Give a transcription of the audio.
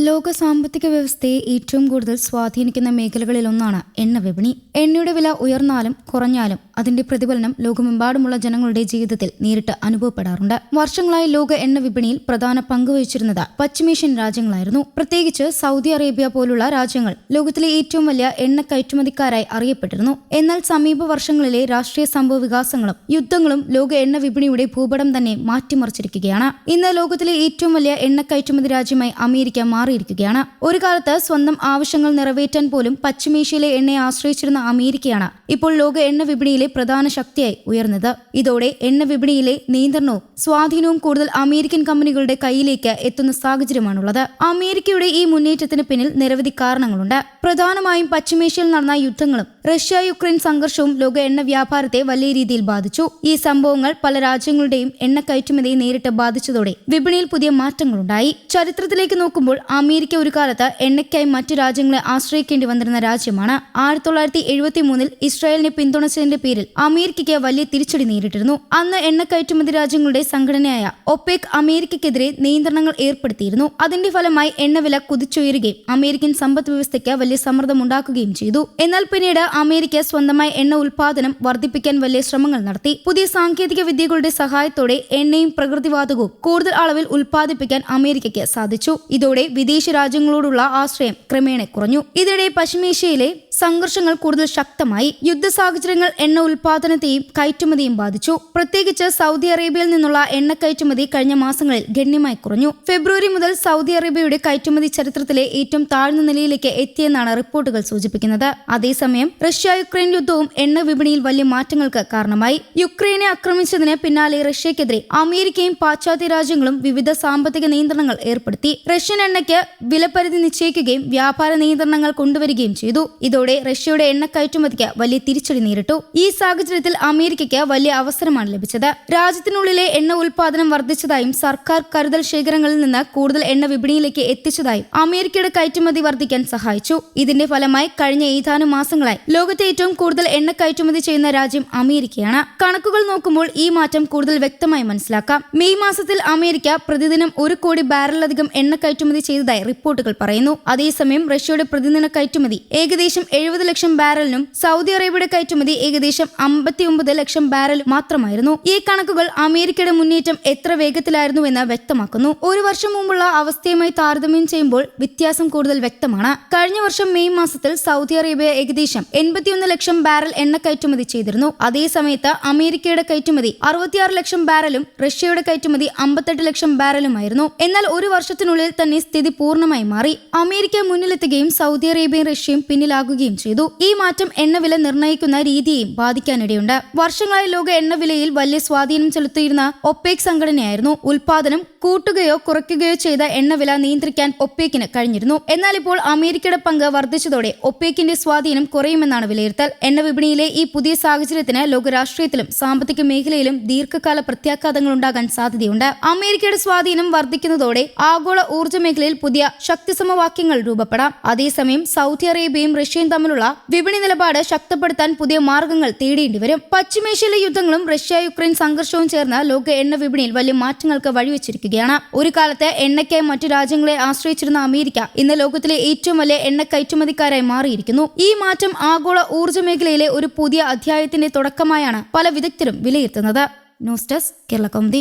ലോക സാമ്പത്തിക വ്യവസ്ഥയെ ഏറ്റവും കൂടുതൽ സ്വാധീനിക്കുന്ന മേഖലകളിലൊന്നാണ് എണ്ണ വിപണി. എണ്ണയുടെ വില ഉയർന്നാലും കുറഞ്ഞാലും അതിന്റെ പ്രതിഫലനം ലോകമെമ്പാടുമുള്ള ജനങ്ങളുടെ ജീവിതത്തിൽ നേരിട്ട് അനുഭവപ്പെടാറുണ്ട്. വർഷങ്ങളായി ലോക എണ്ണ വിപണിയിൽ പ്രധാന പങ്കുവഹിച്ചിരുന്നത് പശ്ചിമേഷ്യൻ രാജ്യങ്ങളായിരുന്നു. പ്രത്യേകിച്ച് സൗദി അറേബ്യ പോലുള്ള രാജ്യങ്ങൾ ലോകത്തിലെ ഏറ്റവും വലിയ എണ്ണ കയറ്റുമതിക്കാരായി അറിയപ്പെട്ടിരുന്നു. എന്നാൽ സമീപ വർഷങ്ങളിലെ രാഷ്ട്രീയ സംഭവ വികാസങ്ങളും യുദ്ധങ്ങളും ലോക എണ്ണ വിപണിയുടെ ഭൂപടം തന്നെ മാറ്റിമറിച്ചിരിക്കുകയാണ്. ഇന്ന് ലോകത്തിലെ ഏറ്റവും വലിയ എണ്ണ കയറ്റുമതി രാജ്യമായി അമേരിക്ക മാറിയിരിക്കുകയാണ്. ഒരു കാലത്ത് സ്വന്തം ആവശ്യങ്ങൾ നിറവേറ്റാൻ പോലും പശ്ചിമേഷ്യയിലെ എണ്ണയെ ആശ്രയിച്ചിരുന്ന അമേരിക്കയാണ് ഇപ്പോൾ ലോക എണ്ണ വിപണിയിലെ പ്രധാന ശക്തിയായി ഉയർന്നത്. ഇതോടെ എണ്ണ വിപണിയിലെ നിയന്ത്രണവും സ്വാധീനവും കൂടുതൽ അമേരിക്കൻ കമ്പനികളുടെ കയ്യിലേക്ക് എത്തുന്ന സാഹചര്യമാണുള്ളത്. അമേരിക്കയുടെ ഈ മുന്നേറ്റത്തിന് പിന്നിൽ നിരവധി കാരണങ്ങളുണ്ട്. പ്രധാനമായും പശ്ചിമേഷ്യയിൽ നടന്ന യുദ്ധങ്ങളും റഷ്യ യുക്രൈൻ സംഘർഷവും ലോക എണ്ണ വ്യാപാരത്തെ വലിയ രീതിയിൽ ബാധിച്ചു. ഈ സംഭവങ്ങൾ പല രാജ്യങ്ങളുടെയും എണ്ണ കയറ്റുമതിയെ നേരിട്ട് ബാധിച്ചതോടെ വിപണിയിൽ പുതിയ മാറ്റങ്ങളുണ്ടായി. ചരിത്രത്തിലേക്ക് നോക്കുമ്പോൾ അമേരിക്ക ഒരു കാലത്ത് എണ്ണയ്ക്കായി മറ്റു രാജ്യങ്ങളെ ആശ്രയിക്കേണ്ടി വന്നിരുന്ന രാജ്യമാണ്. 1973 ഇസ്രായേലിനെ പിന്തുണച്ചതിന്റെ പേരിൽ അമേരിക്കയ്ക്ക് വലിയ തിരിച്ചടി നേരിട്ടിരുന്നു. അന്ന് എണ്ണ കയറ്റുമതി രാജ്യങ്ങളുടെ സംഘടനയായ ഒപെക് അമേരിക്കയ്ക്കെതിരെ നിയന്ത്രണങ്ങൾ ഏർപ്പെടുത്തിയിരുന്നു. അതിന്റെ ഫലമായി എണ്ണവില കുതിച്ചുയരുകയും അമേരിക്കൻ സമ്പദ് വ്യവസ്ഥയ്ക്ക് വലിയ സമ്മർദ്ദമുണ്ടാക്കുകയും ചെയ്തു. എന്നാൽ പിന്നീട് അമേരിക്ക സ്വന്തമായി എണ്ണ ഉൽപാദനം വർദ്ധിപ്പിക്കാൻ വലിയ ശ്രമങ്ങൾ നടത്തി. പുതിയ സാങ്കേതിക വിദ്യകളുടെ സഹായത്തോടെ എണ്ണയും പ്രകൃതിവാതകവും കൂടുതൽ അളവിൽ ഉൽപ്പാദിപ്പിക്കാൻ അമേരിക്കയ്ക്ക് സാധിച്ചു. ഇതോടെ വിദേശ രാജ്യങ്ങളോടുള്ള ആശ്രയം ക്രമേണ കുറഞ്ഞു. ഇതിനിടെ പശ്ചിമേഷ്യയിലെ സംഘർഷങ്ങൾ കൂടുതൽ ശക്തമായി. യുദ്ധ സാഹചര്യങ്ങൾ എണ്ണ ഉൽപാദനത്തെയും കയറ്റുമതിയും ബാധിച്ചു. പ്രത്യേകിച്ച് സൗദി അറേബ്യയിൽ നിന്നുള്ള എണ്ണ കയറ്റുമതി കഴിഞ്ഞ മാസങ്ങളിൽ ഗണ്യമായി കുറഞ്ഞു. ഫെബ്രുവരി മുതൽ സൗദി അറേബ്യയുടെ കയറ്റുമതി ചരിത്രത്തിലെ ഏറ്റവും താഴ്ന്ന നിലയിലേക്ക് എത്തിയെന്നാണ് റിപ്പോർട്ടുകൾ സൂചിപ്പിക്കുന്നത്. അതേസമയം റഷ്യ യുക്രൈൻ യുദ്ധവും എണ്ണ വിപണിയിൽ വലിയ മാറ്റങ്ങൾക്ക് കാരണമായി. യുക്രൈനെ ആക്രമിച്ചതിന് പിന്നാലെ റഷ്യക്കെതിരെ അമേരിക്കയും പാശ്ചാത്യ രാജ്യങ്ങളും വിവിധ സാമ്പത്തിക നിയന്ത്രണങ്ങൾ ഏർപ്പെടുത്തി. റഷ്യൻ എണ്ണയ്ക്ക് വിലപരിധി നിശ്ചയിക്കുകയും വ്യാപാര നിയന്ത്രണങ്ങൾ കൊണ്ടുവരികയും ചെയ്തു. ഇതോടെ റഷ്യയുടെ എണ്ണ കയറ്റുമതിക്ക് വലിയ തിരിച്ചടി നേരിട്ടു. ഈ സാഹചര്യത്തിൽ അമേരിക്കയ്ക്ക് വലിയ അവസരമാണ് ലഭിച്ചത്. രാജ്യത്തിനുള്ളിലെ എണ്ണ ഉൽപാദനം വർദ്ധിച്ചതായും സർക്കാർ കരുതൽ ശേഖരങ്ങളിൽ നിന്ന് കൂടുതൽ എണ്ണ വിപണിയിലേക്ക് എത്തിച്ചതായും അമേരിക്കയുടെ കയറ്റുമതി വർദ്ധിക്കാൻ സഹായിച്ചു. ഇതിന്റെ ഫലമായി കഴിഞ്ഞ ഏതാനും മാസങ്ങളായി ലോകത്തെ ഏറ്റവും കൂടുതൽ എണ്ണ കയറ്റുമതി ചെയ്യുന്ന രാജ്യം അമേരിക്കയാണ്. കണക്കുകൾ നോക്കുമ്പോൾ ഈ മാറ്റം കൂടുതൽ വ്യക്തമായി മനസ്സിലാക്കാം. മെയ് മാസത്തിൽ അമേരിക്ക പ്രതിദിനം 1 കോടി ബാരലിലധികം എണ്ണ കയറ്റുമതി ചെയ്തതായി റിപ്പോർട്ടുകൾ പറയുന്നു. അതേസമയം റഷ്യയുടെ പ്രതിദിന കയറ്റുമതി ഏകദേശം 70 ലക്ഷം ബാരലിനും സൗദി അറേബ്യയുടെ കയറ്റുമതി ഏകദേശം 59 ലക്ഷം ബാരൽ മാത്രമായിരുന്നു. ഈ കണക്കുകൾ അമേരിക്കയുടെ മുന്നേറ്റം എത്ര വേഗത്തിലായിരുന്നുവെന്ന് വ്യക്തമാക്കുന്നു. ഒരു വർഷം മുമ്പുള്ള അവസ്ഥയുമായി താരതമ്യം ചെയ്യുമ്പോൾ വ്യത്യാസം കൂടുതൽ വ്യക്തമാണ്. കഴിഞ്ഞ വർഷം മെയ് മാസത്തിൽ സൗദി അറേബ്യ ഏകദേശം 81 ലക്ഷം ബാരൽ എണ്ണ കയറ്റുമതി ചെയ്തിരുന്നു. അതേസമയത്ത് അമേരിക്കയുടെ കയറ്റുമതി 66 ലക്ഷം ബാരലും റഷ്യയുടെ കയറ്റുമതി 58 ലക്ഷം ബാരലുമായിരുന്നു. എന്നാൽ ഒരു വർഷത്തിനുള്ളിൽ തന്നെ സ്ഥിതി പൂർണ്ണമായി മാറി. അമേരിക്ക മുന്നിലെത്തുകയും സൗദി അറേബ്യയും റഷ്യയും പിന്നിലാകുകയും ചെയ്തു. ഈ മാറ്റം എണ്ണവില നിർണ്ണയിക്കുന്ന രീതിയെയും ബാധിക്കാനിടയുണ്ട്. വർഷങ്ങളായി ലോക എണ്ണവിലയിൽ വലിയ സ്വാധീനം ചെലുത്തിയിരുന്ന ഒപെക് സംഘടനയായിരുന്നു. ഉൽപാദനം കൂട്ടുകയോ കുറയ്ക്കുകയോ ചെയ്ത എണ്ണവില നിയന്ത്രിക്കാൻ ഒപെക്കിന് കഴിഞ്ഞിരുന്നു. എന്നാൽ ഇപ്പോൾ അമേരിക്കയുടെ പങ്ക് വർദ്ധിച്ചതോടെ ഒപെക്കിന്റെ സ്വാധീനം കുറയുമെന്നാണ് വിലയിരുത്തൽ. എണ്ണ വിപണിയിലെ ഈ പുതിയ സാഹചര്യത്തിന് ലോകരാഷ്ട്രീയത്തിലും സാമ്പത്തിക മേഖലയിലും ദീർഘകാല പ്രത്യാഘാതങ്ങൾ ഉണ്ടാകാൻ സാധ്യതയുണ്ട്. അമേരിക്കയുടെ സ്വാധീനം വർദ്ധിക്കുന്നതോടെ ആഗോള ഊർജ്ജ മേഖലയിൽ പുതിയ ശക്തി സമവാക്യങ്ങൾ രൂപപ്പെടാം. അതേസമയം സൗദി അറേബ്യയും റഷ്യയും തമ്മിലുള്ള വിപണി നിലപാട് ശക്തിപ്പെടുത്താൻ പുതിയ മാർഗങ്ങൾ തേടേണ്ടി വരും. പശ്ചിമേഷ്യയിലെ യുദ്ധങ്ങളും റഷ്യ യുക്രൈൻ സംഘർഷവും ചേർന്ന് ലോക എണ്ണ വിപണിയിൽ വലിയ മാറ്റങ്ങൾക്ക് വഴിവെച്ചിരിക്കുകയാണ്. ഒരു കാലത്ത് എണ്ണയ്ക്കായി മറ്റു രാജ്യങ്ങളെ ആശ്രയിച്ചിരുന്ന അമേരിക്ക ഇന്ന് ലോകത്തിലെ ഏറ്റവും വലിയ എണ്ണ കയറ്റുമതിക്കാരായി മാറിയിരിക്കുന്നു. ഈ മാറ്റം ആഗോള ഊർജ്ജ മേഖലയിലെ ഒരു പുതിയ അധ്യായത്തിന്റെ തുടക്കമായാണ് പല വിദഗ്ധരും വിലയിരുത്തുന്നത്. News desk Kerala Kaumudi.